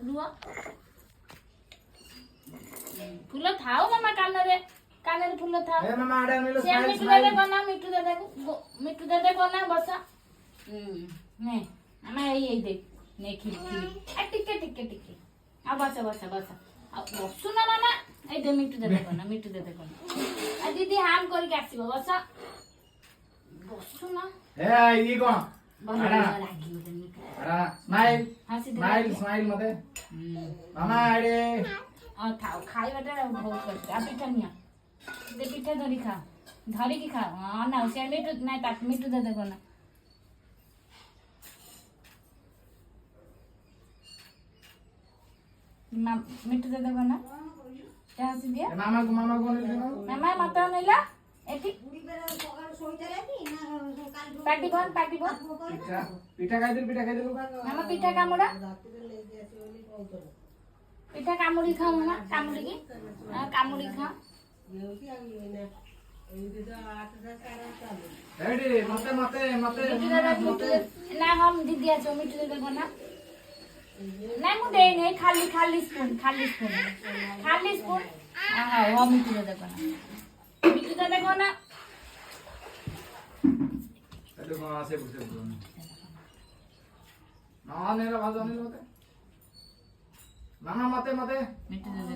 रुआ फूल थाओ मामा कान रे फूल थाओ ए मामा आडे मिलो से मिट्टू दे कोना मिट्टू दे कोना बसा ने मामा ये दे ने खिरी आ टिके आ बसा आ बसु ना मामा ए दे मिट्टू दे कोना आ दीदी हाम करी के आसीबो बसा बसु ना ए ई कोन बना लागी अरे स्माइल हसी स्माइल मते मामा आडे आ खाओ खाइबाटा बहुत करते आ पिठा निया दे पिठा धरी की खा हां ना से मिट्टू ना ता मिट्टू दे कोना मिट्टू दे कोना क्या हसी दिया मामा को नहीं मामा माता नेला एठी पार्टी बन पिठा खाई दिल मामा पिठा कामुड़ा पिठा कामुड़ी खा मामा कामुड़ी खा रेडी मते ना हम दीदी आछो मिट्टू दे कोना ना मु दे नहीं खाली स्पून हां वो मिट्टू दे कोना देखो आसे बुझे ना नेला भाजो नहीं मते मामा मते मिट्टू दे